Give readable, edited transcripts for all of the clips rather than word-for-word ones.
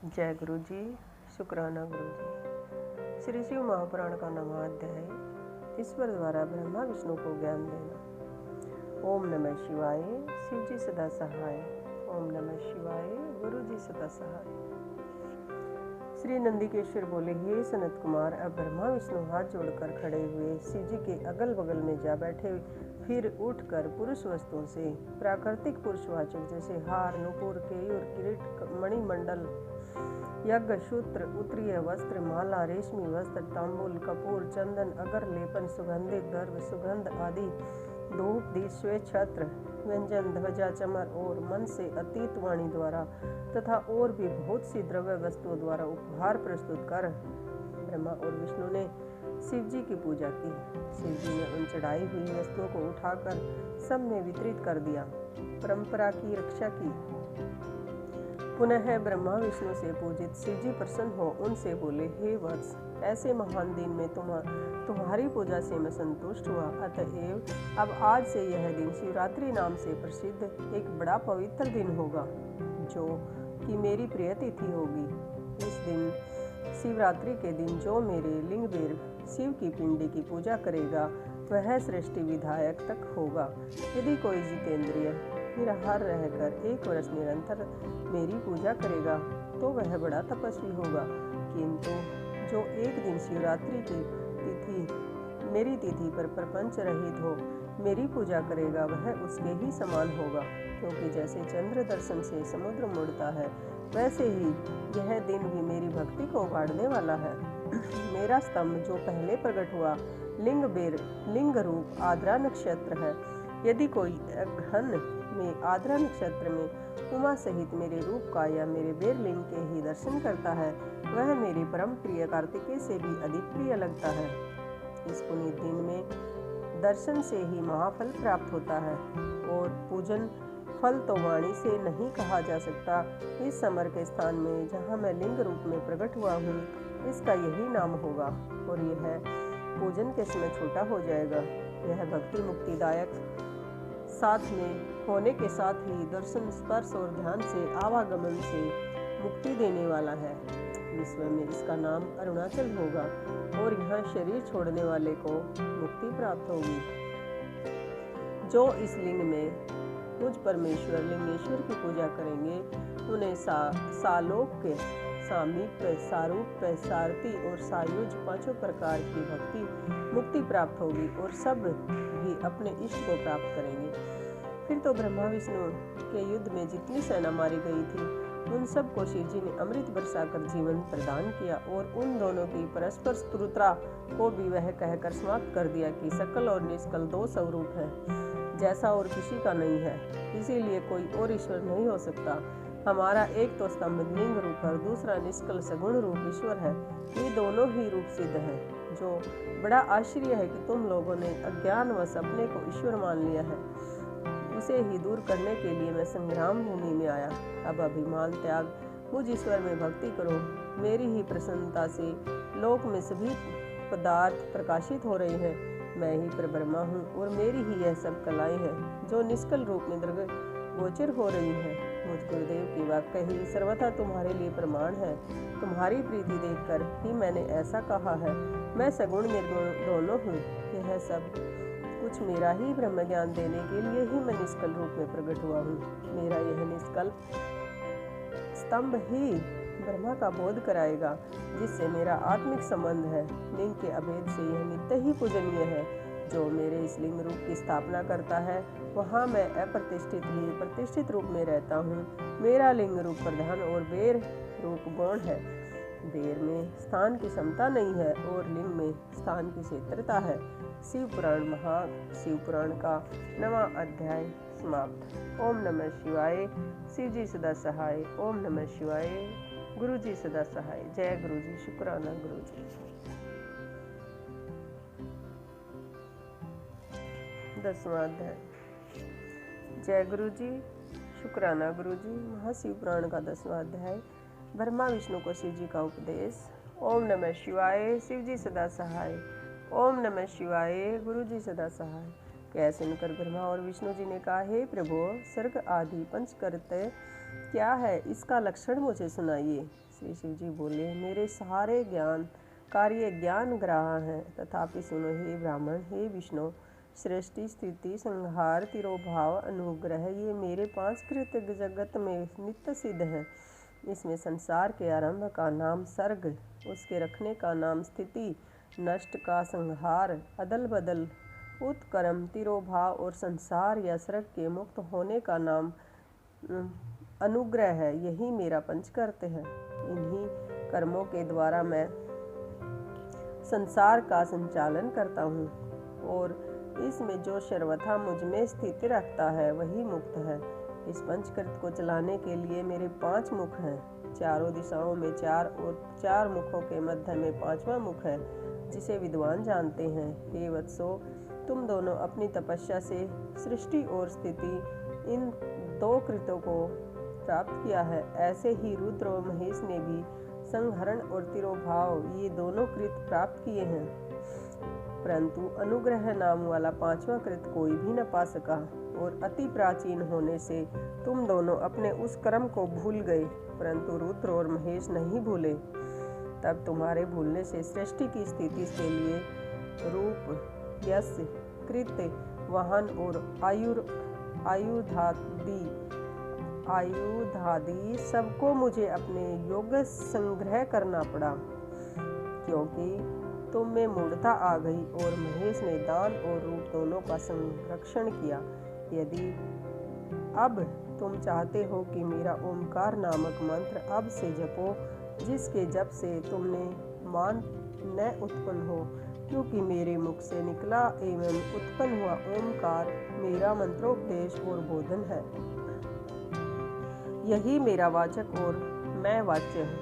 जय गुरु जी, शुक्राना गुरु जी। श्री शिव महापुराण का 9वां अध्याय। ईश्वर द्वारा ब्रह्मा विष्णु को ज्ञान देना। ओम नमः शिवाय। शिव जी सदा सहाय। ओम नमः शिवाय। गुरु जी सदा सहाय। श्री नंदिकेश्वर बोले, हे सनत कुमार, अब ब्रह्मा विष्णु हाथ जोड़कर खड़े हुए शिव जी के अगल बगल में जा बैठे। फिर उठकर पुरुष वस्तुओं से प्राकृतिक पुरुषवाचक जैसे हार, नुपुर, केयूर, किरीट, मणिमंडल, यज्ञ, सूत्र, उत्तरीय वस्त्र, माला, रेशमी वस्त्र, तांबूल, कपूर, चंदन, अगर, लेपन, सुगंधित द्रव्य, सुगंध आदि, धूप, दीप, श्वेत छत्र, व्यंजन, ध्वजा, चमर और मन से अतीत वाणी द्वारा तथा और भी बहुत सी द्रव्य वस्तुओं द्वारा उपहार प्रस्तुत कर ब्रह्मा और विष्णु ने शिव जी की पूजा की। शिव जी ने उन चढ़ाई हुई वस्तुओं को उठाकर सब में वितरित कर दिया। परंपरा की रक्षा की। पुनः ब्रह्मा विष्णु से पूजित शिव जी प्रसन्न हो उनसे बोले, हे वत्स, ऐसे महान दिन में तुम्हारी पूजा से मैं संतुष्ट हुआ। अतएव अब आज से यह दिन शिवरात्रि नाम से प्रसिद्ध एक बड़ा पवित्र दिन होगा, जो कि मेरी प्रिय तिथि होगी। इस दिन शिवरात्रि के दिन जो मेरे लिंग बेर शिव की पिंडी की पूजा करेगा वह सृष्टि विधायक तक होगा। यदि कोई जितेंद्रिय निराहार रहकर 1 वर्ष निरंतर मेरी पूजा करेगा तो वह बड़ा तपस्वी होगा। किंतु जो एक दिन शिवरात्रि की तिथि मेरी तिथि पर प्रपंच रहित हो मेरी पूजा करेगा वह उसके ही समान होगा, क्योंकि जैसे चंद्र दर्शन से समुद्र मुड़ता है वैसे ही यह दिन भी मेरी भक्ति को उगाड़ने वाला है। मेरा स्तंभ जो पहले प्रकट हुआ लिंग रूप आद्रा नक्षत्र है। यदि कोई अग्रहण में आद्रा नक्षत्र में उमा सहित मेरे रूप का या मेरे बेर लिंग के ही दर्शन करता है वह मेरी परम प्रिय कार्तिकेय से भी अधिक प्रिय लगता है। इस पुनीत दिन में दर्शन से ही महाफल प्राप्त होता है और पूजन फल तो वाणी से नहीं कहा जा सकता। इस समर के स्थान में जहाँ मैं लिंग रूप में प्रकट हुआ हूँ इसका यही नाम होगा और यह पूजन के समय छोटा हो जाएगा। यह भक्ति मुक्तिदायक साथ में होने के साथ ही दर्शन, स्पर्श और ध्यान से आवागमन से मुक्ति देने वाला है। विश्व में इसका नाम अरुणाचल होगा और यहाँ शरीर छोड़ने वाले को मुक्ति प्राप्त होगी। जो इस लिंग में मुझ परमेश्वर लिंगेश्वर की पूजा करेंगे उन्हें सालोक्य, सामीप्य, सारूप्य, सारथी और सायुज 5 प्रकार की भक्ति मुक्ति प्राप्त होगी और सब भी अपने इष्ट को प्राप्त करेंगे। फिर तो ब्रह्मा विष्णु के युद्ध में जितनी सेना मारी गई थी उन सब को शिव जी ने अमृत बरसाकर जीवन प्रदान किया और उन दोनों की परस्पर स्तुति को भी वह कहकर समाप्त कर दिया कि सकल और निष्कल 2 स्वरूप है, जैसा और किसी का नहीं है, इसीलिए कोई और ईश्वर नहीं हो सकता। हमारा एक तो स्तंभ लिंग रूप और दूसरा निष्कल सगुण रूप ईश्वर है। ये दोनों ही रूप सिद्ध है। जो बड़ा आश्चर्य है कि तुम लोगों ने अज्ञानवश अपने को ईश्वर मान लिया है, उसे ही दूर करने के लिए मैं संग्राम भूमि में आया। अब अभिमान त्याग मुझ ईश्वर में भक्ति करो। मेरी ही प्रसन्नता से लोक में सभी पदार्थ प्रकाशित हो रहे हैं। मैं ही परब्रह्मा हूँ और मेरी ही यह सब कलाएं हैं जो निष्कल रूप में गोचर हो रही हैं। मुझ गुरुदेव की वाक्य ही सर्वथा तुम्हारे लिए प्रमाण है। तुम्हारी प्रीति देखकर ही मैंने ऐसा कहा है। मैं सगुण निर्गुण दोनों हूँ। यह सब कुछ मेरा ही ब्रह्म ज्ञान देने के लिए ही मैं निष्कल रूप में प्रकट हुआ हूँ। मेरा यह निष्कल स्तंभ ही ब्रह्मा का बोध कराएगा, जिससे मेरा आत्मिक संबंध है। लिंग के अभेद से यह नित्य ही पूजनीय है। जो मेरे इस लिंग रूप की स्थापना करता है वहाँ मैं अप्रतिष्ठित ही प्रतिष्ठित रूप में रहता हूँ। मेरा लिंग रूप प्रधान और बेर रूप गौण है। बेर में स्थान की समता नहीं है और लिंग में स्थान की क्षेत्रता है। शिव पुराण का 9वां अध्याय समाप्त। ओम नमः शिवाय। शिव जी सदा सहाय। ओम नमः शिवाय। गुरु जी सदा सहाय। जय गुरु जी, शुक्राना गुरु जी। 10वां अध्याय। जय गुरु जी, शुक्राना गुरु जी। महाशिव पुराण का 10वां अध्याय। ब्रह्मा विष्णु को शिव जी का उपदेश। ओम नमः शिवाय। शिव जी सदा सहाय। ओम नमः शिवाय। गुरु जी सदा सहाय। कह सुनकर ब्रह्मा और विष्णु जी ने कहा, हे प्रभु, स्वर्ग आदि पंचकृत्य क्या है इसका लक्षण मुझे सुनाइए। श्री शिव जी बोले, मेरे सारे ज्ञान कार्य ज्ञान ग्राह हैं, तथापि सुनो हे ब्राह्मण, हे विष्णु, सृष्टि स्थिति संहार तिरोभाव अनुग्रह ये मेरे 5 कृत्य जगत में नित्य सिद्ध हैं। इसमें संसार के आरंभ का नाम सर्ग, उसके रखने का नाम स्थिति, नष्ट का संहार, अदल बदल, उत्क्रम, तिरोभाव और संसार या सर्ग के मुक्त होने का नाम अनुग्रह है। यही मेरा पंचकृत्य है। इन्हीं कर्मों के द्वारा मैं संसार का संचालन करता हूँ और इसमें जो सर्वथा मुझ में स्थिति रखता है वही मुक्त है। इस पंचकृत्य को चलाने के लिए मेरे 5 मुख हैं। चारों दिशाओं में 4 और 4 मुखों के मध्य में 5वां मुख है, जिसे विद्वान जानते हैं। हे वत्सो, तुम दोनों अपनी तपस्या से सृष्टि और स्थिति इन 2 कृत्यों को प्राप्त किया है। ऐसे ही रुद्र और महेश ने भी संहरण और तिरोभाव ये दोनों कृत्य प्राप्त किए हैं, परंतु अनुग्रह नाम वाला 5वां कृत्य कोई भी न पा सका। और अति प्राचीन होने से तुम दोनों अपने उस कर्म को भूल गए, परंतु रुद्र और महेश नहीं भूले। तब तुम्हारे भूलने से सृष्टि की स्थिति के लिए रूप, यश, कृत्य, वाहन और आयुधादि सबको मुझे अपने योग संग्रह करना पड़ा, क्योंकि तुम में मूढ़ता आ गई और महेश ने दान और रूप दोनों का संरक्षण किया। यदि अब तुम चाहते हो कि मेरा ओमकार नामक मंत्र अब से जपो, जिसके जप से तुमने मान न उत्पन्न हो, क्योंकि मेरे मुख से निकला एवं उत्पन्न हुआ ओमकार मेरा मंत्रोपदेश और बोधन है। यही मेरा वाचक और मैं वाच्य हूँ।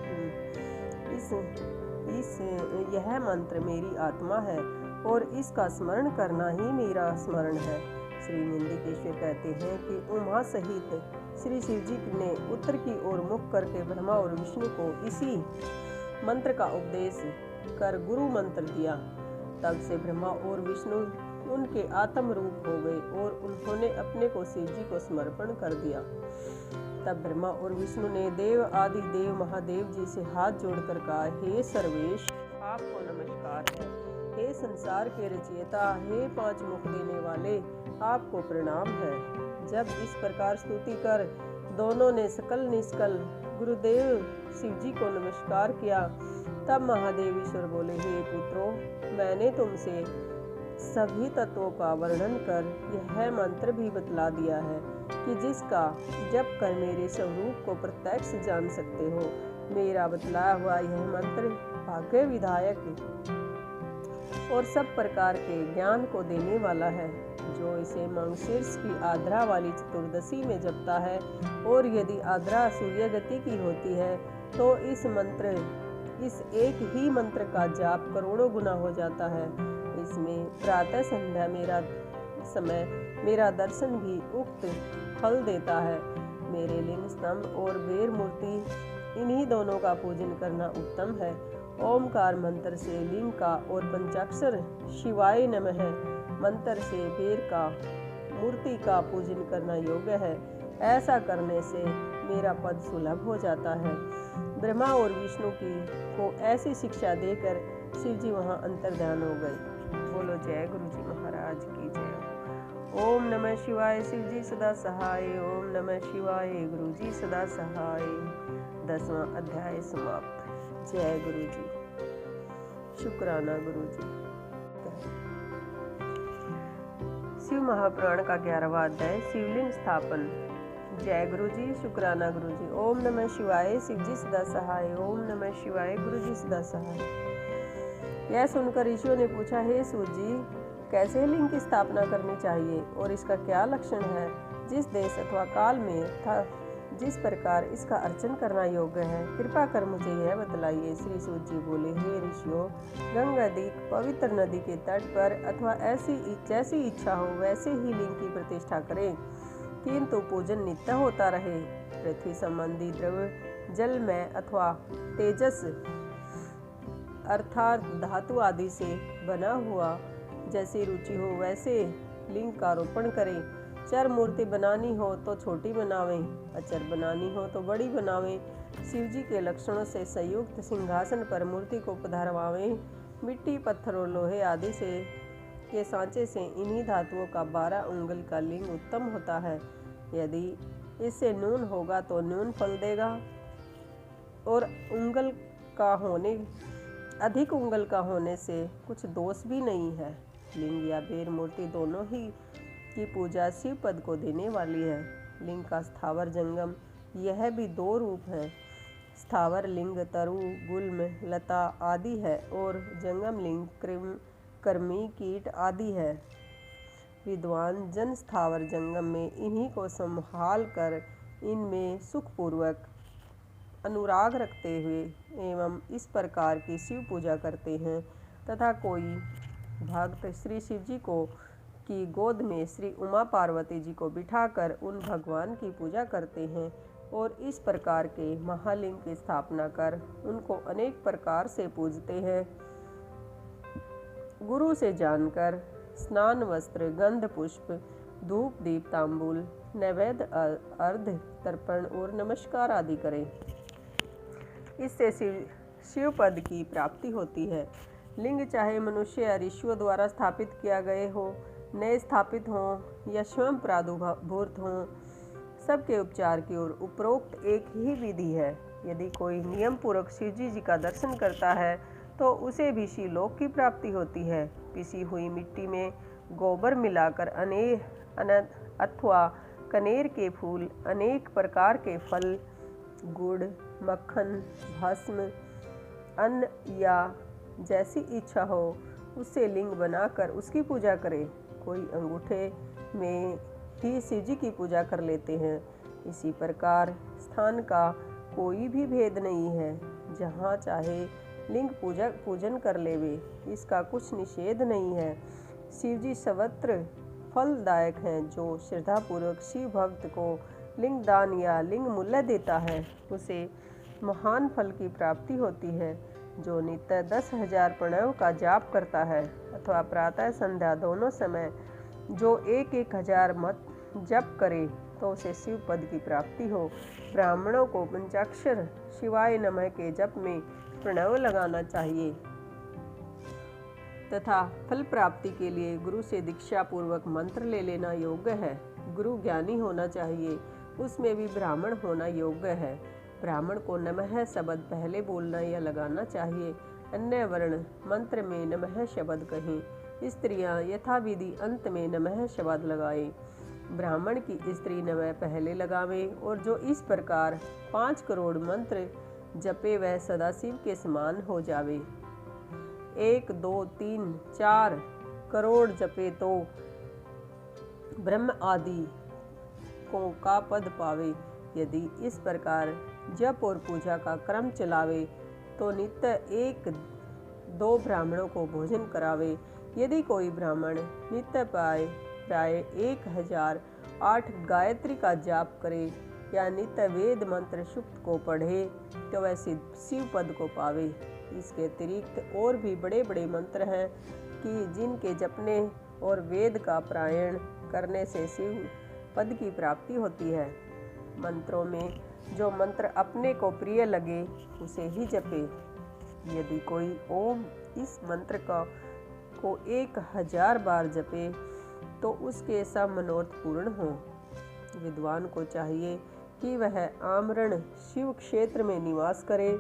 यह मंत्र मेरी आत्मा है और इसका स्मरण करना ही मेरा स्मरण है। श्री नंदिकेश्वर कहते हैं कि उमा सहित श्री शिव जी ने उत्तर की ओर मुख करके ब्रह्मा और विष्णु को इसी मंत्र का उपदेश कर गुरु मंत्र दिया। तब से ब्रह्मा और विष्णु उनके आत्म रूप हो गए और उन्होंने अपने को शिव जी को समर्पण कर दिया। तब ब्रह्मा और विष्णु ने देव आदि देव महादेव जी से हाथ जोड़कर कहा, हे सर्वेश, आपको नमस्कार है। हे संसार के रचयिता, हे 5 मुख देने वाले, आपको प्रणाम है। जब इस प्रकार स्तुति कर दोनों ने सकल निष्कल गुरुदेव शिव जी को नमस्कार किया, तब महादेव ईश्वर बोले, हे पुत्रों, मैंने तुमसे सभी तत्वों का वर्णन कर यह मंत्र भी बतला दिया है कि जिसका जप कर मेरे स्वरूप को प्रत्यक्ष जान सकते हो। मेरा बतलाया हुआ यह मंत्र भाग्य विधायक और सब प्रकार के ज्ञान को देने वाला है। जो इसे मंगशीर्ष की आद्रा वाली चतुर्दशी में जपता है, और यदि आद्रा सूर्यगति की होती है तो इस एक ही मंत्र का जाप करोड़ों गुना हो जाता है। इसमें प्रातः संध्या मेरा दर्शन भी उक्त फल देता है। मेरे लिंग स्तंभ और बेर मूर्ति इन्हीं दोनों का पूजन करना उत्तम है। ओमकार मंत्र से लिंग का और पंचाक्षर शिवाय नमः मंत्र से बेर का मूर्ति का पूजन करना योग्य है। ऐसा करने से मेरा पद सुलभ हो जाता है। ब्रह्मा और विष्णु को ऐसी शिक्षा देकर शिव जी वहाँ अंतर्ध्यान हो गए। बोलो जय गुरु जी महाराज की जय। ओम नमः शिवाय, शिव जी सदा सहाय। ओम नमः शिवाय, गुरु जी सदा सहाय। 10वां अध्याय समाप्त। जय गुरु जी। शुक्राना गुरु जी। शिव महापुराण का 11वां अध्याय, शिवलिंग स्थापन। जय गुरु जी, शुक्राना गुरु जी। ओम नमः शिवाय, शिव जी सदा सहाय। ओम नमः शिवाय, गुरु जी सदा सहाय। यह सुनकर ऋषियों ने पूछा, हे सूत जी, कैसे लिंग की स्थापना करनी चाहिए और इसका क्या लक्षण है? जिस देश अथवा काल में था जिस प्रकार इसका अर्चन करना योग्य है, कृपा कर मुझे यह बतलाइए। श्री सूत जी बोले, हे ऋषियों, गंगा नदी पवित्र नदी के तट पर अथवा जैसी इच्छा हो वैसे ही लिंग की प्रतिष्ठा करें, किंतु पूजन नित्य होता रहे। पृथ्वी संबंधी द्रव्य जल में अथवा तेजस अर्थात धातु आदि से बना हुआ जैसी रुचि हो वैसे लिंग का रोपण करें। चर मूर्ति बनानी हो तो छोटी बनावें, अचर बनानी हो तो बड़ी बनावें। शिव जी के लक्षणों से संयुक्त सिंहासन पर मूर्ति को पधरवावें। मिट्टी, पत्थर और लोहे आदि से के सांचे से इन्हीं धातुओं का 12 उंगल का लिंग उत्तम होता है। यदि इससे न्यून होगा तो न्यून फल देगा और अधिक उंगल का होने से कुछ दोष भी नहीं है। लिंग या बेर मूर्ति दोनों ही की पूजा शिव पद को देने वाली है। लिंग का स्थावर जंगम यह भी 2 रूप हैं। स्थावर लिंग तरु, गुल्म, लता आदि है और जंगम लिंग कृमि, कीट आदि है। विद्वान जन स्थावर जंगम में इन्हीं को संभाल कर इनमें सुखपूर्वक अनुराग रखते हुए एवं इस प्रकार की शिव पूजा करते हैं तथा कोई भक्त श्री शिव जी को की गोद में श्री उमा पार्वती जी को बिठाकर उन भगवान की पूजा करते हैं और इस प्रकार के महालिंग की स्थापना कर उनको अनेक प्रकार से पूजते हैं। गुरु से जानकर स्नान, वस्त्र, गंध, पुष्प, धूप, दीप, तांबूल, नैवेद्य, अर्घ, तर्पण और नमस्कार आदि करें। इससे शिव पद की प्राप्ति होती है। लिंग चाहे मनुष्य या ऋषियों द्वारा स्थापित किया गए हो, नए स्थापित हों या स्वयं प्रादुर्भूत हों, सबके उपचार की ओर उपरोक्त एक ही विधि है। यदि कोई नियम पूर्वक शिव जी का दर्शन करता है तो उसे भी शिवलोक की प्राप्ति होती है। पिसी हुई मिट्टी में गोबर मिलाकर अथवा कनेर के फूल, अनेक प्रकार के फल, गुड़, मक्खन, भस्म, अन्न या जैसी इच्छा हो उससे लिंग बनाकर उसकी पूजा करे। कोई अंगूठे में ही शिव जी की पूजा कर लेते हैं। इसी प्रकार स्थान का कोई भी भेद नहीं है, जहाँ चाहे लिंग पूजन कर लेवे, इसका कुछ निषेध नहीं है। शिव जी सर्वत्र फलदायक हैं। जो श्रद्धापूर्वक शिव भक्त को लिंग दान या लिंग मूल्य देता है उसे महान फल की प्राप्ति होती है। जो नित्य 10,000 प्रणव का जाप करता है अथवा प्रातः संध्या दोनों समय जो 1,000 मत जप करे तो उसे शिव पद की प्राप्ति हो। ब्राह्मणों को पंचाक्षर शिवाय नमः के जप में प्रणव लगाना चाहिए तथा फल प्राप्ति के लिए गुरु से दीक्षा पूर्वक मंत्र ले लेना योग्य है। गुरु ज्ञानी होना चाहिए, उसमें भी ब्राह्मण होना योग्य है। ब्राह्मण को नमः शब्द पहले बोलना या लगाना चाहिए। अन्य वर्ण मंत्र में नमः शब्द कहें। स्त्रियां यथाविधि अंत में नमः शब्द लगाएं। ब्राह्मण की स्त्री नमः पहले लगावे और जो इस प्रकार 5 करोड़ मंत्र जपे वह सदाशिव के समान हो जावे। 1, 2, 3, 4 करोड़ जपे तो ब्रह्म आदि को का पद पावे। यदि इस प्रकार जप और पूजा का क्रम चलावे तो नित्य 1-2 ब्राह्मणों को भोजन करावे। यदि कोई ब्राह्मण नित्य प्राय 1008 गायत्री का जाप करे या नित्य वेद मंत्र सुक्त को पढ़े तो वह शिव पद को पावे। इसके अतिरिक्त और भी बड़े बड़े मंत्र हैं कि जिनके जपने और वेद का पारायण करने से शिव पद की प्राप्ति होती है। मंत्रों में जो मंत्र अपने को प्रिय लगे उसे ही जपे। यदि कोई ओम इस मंत्र को 1000 बार जपे तो उसके सब मनोरथ पूर्ण हो। विद्वान को चाहिए कि वह आमरण शिव क्षेत्र में निवास करे।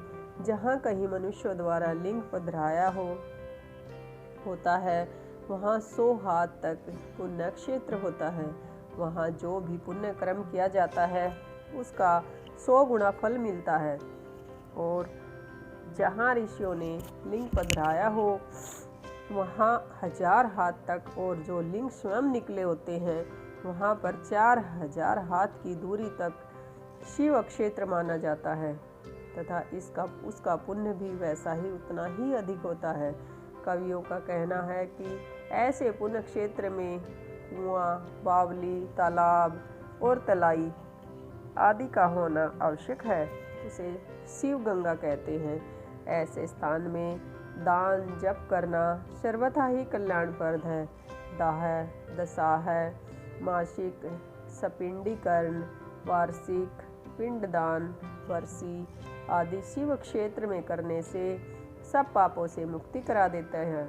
जहाँ कहीं मनुष्यों द्वारा लिंग पधराया होता है वहाँ 100 हाथ तक पुण्य क्षेत्र होता है। वहाँ जो भी पुण्य कर्म किया जाता है उसका 100 गुना फल मिलता है। और जहाँ ऋषियों ने लिंग पधराया हो वहाँ 1000 हाथ तक और जो लिंग स्वयं निकले होते हैं वहाँ पर 4000 हाथ की दूरी तक शिव क्षेत्र माना जाता है तथा उसका पुण्य भी वैसा ही उतना ही अधिक होता है। कवियों का कहना है कि ऐसे पुण्य क्षेत्र में कुआं, बावली, तालाब और तलाई आदि का होना आवश्यक है। इसे शिव गंगा कहते हैं। ऐसे स्थान में दान जप करना सर्वथा ही कल्याणप्रद है। दाह, दशाह मासिक सपिंडीकरण, वार्षिक पिंडदान, वर्षी आदि शिव क्षेत्र में करने से सब पापों से मुक्ति करा देते हैं।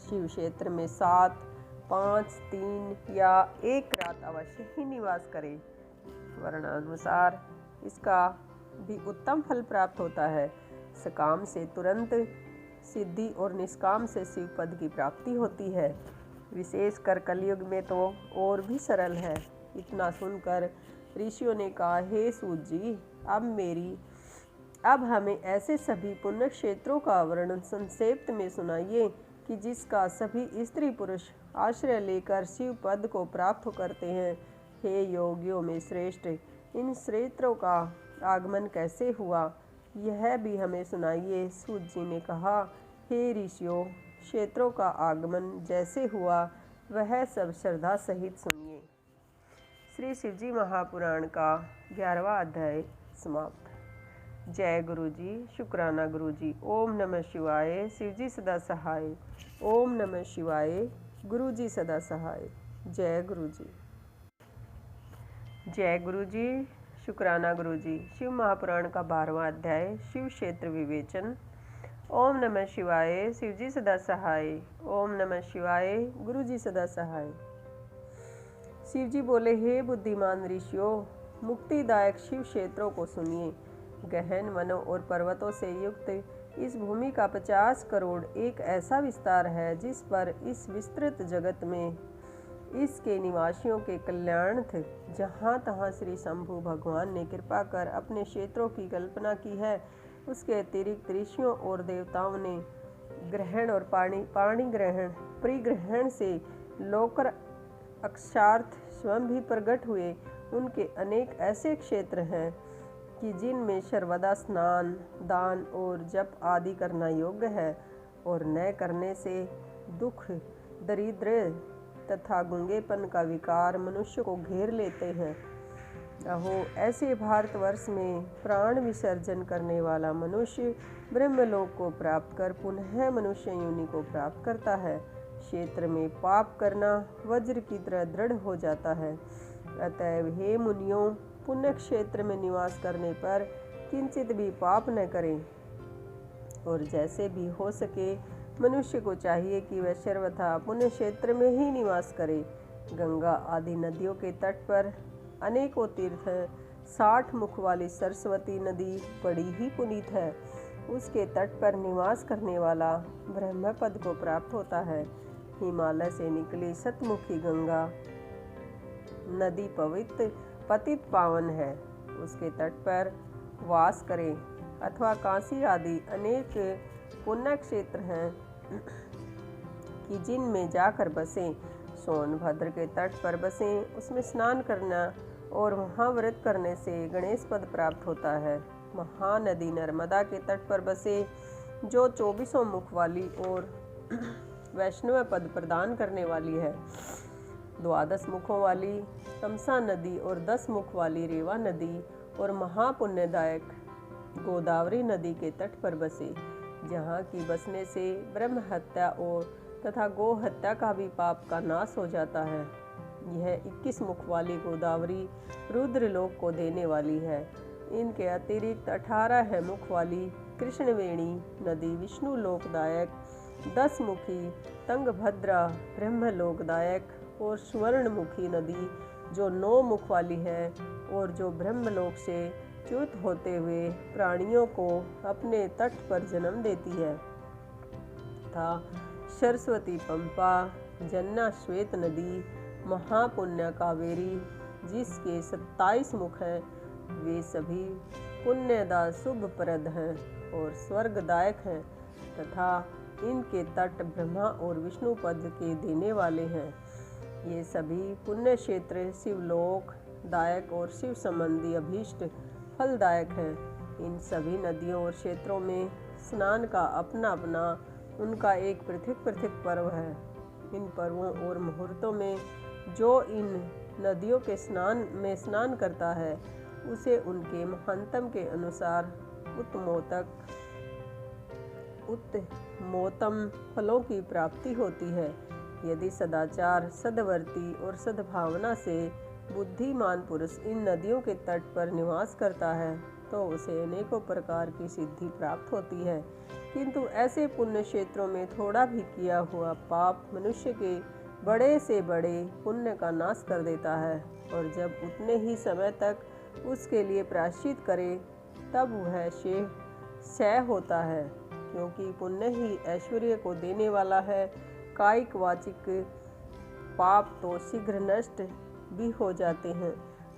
शिव क्षेत्र में 7, 5, 3 या 1 रात अवश्य ही निवास करें। वर्णानुसार इसका भी उत्तम फल प्राप्त होता है। सकाम से तुरंत सिद्धि और निष्काम से शिव पद की प्राप्ति होती है। विशेषकर कलयुग में तो और भी सरल है। इतना सुनकर ऋषियों ने कहा, हे सूत जी, अब हमें ऐसे सभी पुण्य क्षेत्रों का वर्णन संक्षेप में सुनाइए कि जिसका सभी स्त्री पुरुष आश्रय लेकर शिव पद को प्राप्त करते हैं। हे योगियों में श्रेष्ठ, इन क्षेत्रों का आगमन कैसे हुआ, यह भी हमें सुनाइए। सूत जी ने कहा, हे ऋषियों, क्षेत्रों का आगमन जैसे हुआ वह सब श्रद्धा सहित सुनिए। श्री शिवजी महापुराण का 11वां अध्याय समाप्त। जय गुरु जी, शुक्राना गुरु जी। ओम नमः शिवाय। शिवजी सदा सहाय। ओम नमः शिवाय। गुरु जी सदा सहाय। जय गुरु जी। जय गुरु जी, शुक्राना गुरु जी। शिव महापुराण का 12वां अध्याय, शिव क्षेत्र विवेचन। ओम नमः शिवाय। शिवजी सदा सहाय। ओम नमः शिवाय। गुरु जी सदा सहाय। शिवजी बोले, हे बुद्धिमान ऋषियों, मुक्तिदायक शिव क्षेत्रों को सुनिए। गहन वनों और पर्वतों से युक्त इस भूमि का 50 करोड़ एक ऐसा विस्तार है जिस पर इस विस्तृत जगत में इसके निवासियों के कल्याणार्थ जहाँ तहाँ श्री शंभु भगवान ने कृपा कर अपने क्षेत्रों की कल्पना की है। उसके अतिरिक्त ऋषियों और देवताओं ने ग्रहण और पाणी ग्रहण परिग्रहण से लोकर अक्षार्थ स्वयं भी प्रकट हुए। उनके अनेक ऐसे क्षेत्र हैं कि जिनमें सर्वदा स्नान, दान और जप आदि करना योग्य है और न करने से दुख, दरिद्र तथा गूंगेपन का विकार मनुष्य को घेर लेते हैं। अहो, ऐसे भारतवर्ष में प्राण विसर्जन करने वाला मनुष्य ब्रह्मलोक को प्राप्त कर पुनः मनुष्य योनि को प्राप्त करता है। क्षेत्र में पाप करना वज्र की तरह दृढ़ हो जाता है। अतएव हे मुनियों, पुण्य क्षेत्र में निवास करने पर किंचित भी पाप न करें और जैसे भी हो सके मनुष्य को चाहिए कि वह सर्वथा पुण्य क्षेत्र में ही निवास करे। गंगा आदि नदियों के तट पर अनेकों तीर्थ हैं। 60 मुख वाली सरस्वती नदी बड़ी ही पुनीत है। उसके तट पर निवास करने वाला ब्रह्म पद को प्राप्त होता है। हिमालय से निकली सतमुखी गंगा नदी पवित्र पतित पावन है। उसके तट पर वास करें अथवा काशी आदि अनेक पुण्य क्षेत्र हैं कि जिनमें जाकर बसें। सोनभद्र के तट पर बसें, उसमें स्नान करना और वहाँ व्रत करने से गणेश पद प्राप्त होता है। महानदी नर्मदा के तट पर बसे, जो 24 मुख वाली और वैष्णव पद प्रदान करने वाली है। 12 मुखों वाली तमसा नदी और 10 मुख वाली रेवा नदी और महापुण्यदायक गोदावरी नदी के तट पर बसे, जहाँ की बसने से ब्रह्म हत्या और तथा गो हत्या का भी पाप का नाश हो जाता है। यह 21 मुख वाली गोदावरी रुद्रलोक को देने वाली है। इनके अतिरिक्त 18 है मुख वाली कृष्णवेणी नदी विष्णु लोकदायक, 10 मुखी तंगभद्रा ब्रह्म लोकदायक और स्वर्णमुखी नदी जो 9 मुख वाली है और जो ब्रह्मलोक से च्युत होते हुए प्राणियों को अपने तट पर जन्म देती है। तथा सरस्वती पंपा, जन्ना श्वेत नदी, महापुण्य कावेरी जिसके 27 मुख हैं, वे सभी पुण्यदा शुभप्रद हैं और स्वर्गदायक हैं तथा इनके तट ब्रह्मा और विष्णु पद के देने वाले हैं। ये सभी पुण्य क्षेत्र शिवलोक दायक और शिव संबंधी अभीष्ट फलदायक हैं। इन सभी नदियों और क्षेत्रों में स्नान का अपना अपना उनका एक पृथक पृथक पर्व है। इन पर्वों और मुहूर्तों में जो इन नदियों के स्नान करता है, उसे उनके महानतम के अनुसार उत्तमोत्तम फलों की प्राप्ति होती है। यदि सदाचार, सद्वर्ती और सद्भावना से बुद्धिमान पुरुष इन नदियों के तट पर निवास करता है तो उसे अनेकों प्रकार की सिद्धि प्राप्त होती है। किंतु ऐसे पुण्य क्षेत्रों में थोड़ा भी किया हुआ पाप मनुष्य के बड़े से बड़े पुण्य का नाश कर देता है, और जब उतने ही समय तक उसके लिए प्रायश्चित करे तब वह क्षय होता है, क्योंकि पुण्य ही ऐश्वर्य को देने वाला है। कायिक वाचिक पाप तो शीघ्र नष्ट भी हो जाते हैं,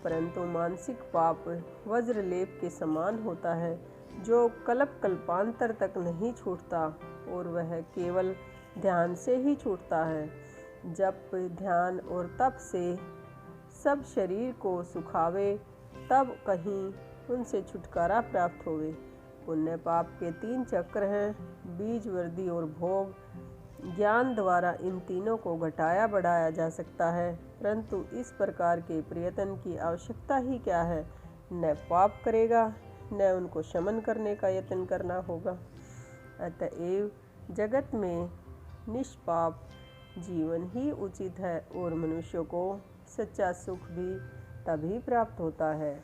परंतु मानसिक पाप वज्रलेप के समान होता है, जो कल्प कल्पांतर तक नहीं छूटता, और वह केवल ध्यान से ही छूटता है। जब ध्यान और तप से सब शरीर को सुखावे तब कहीं उनसे छुटकारा प्राप्त होवे। पुण्य पाप के 3 चक्र हैं, बीज, वृद्धि और भोग। ज्ञान द्वारा इन तीनों को घटाया बढ़ाया जा सकता है, परंतु इस प्रकार के प्रयत्न की आवश्यकता ही क्या है। न पाप करेगा न उनको शमन करने का यत्न करना होगा। अतएव जगत में निष्पाप जीवन ही उचित है, और मनुष्य को सच्चा सुख भी तभी प्राप्त होता है।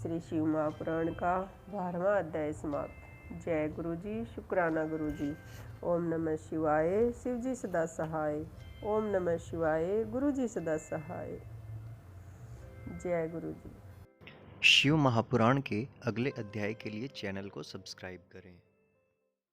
श्री शिव महापुराण का 12वां अध्याय समाप्त। जय गुरु जी, शुक्राना गुरु जी। ओम नमः शिवाय, शिव जी सदा सहाय। ओम नमः शिवाय, गुरु जी सदा सहाय। जय गुरु जी। शिव महापुराण के अगले अध्याय के लिए चैनल को सब्सक्राइब करें।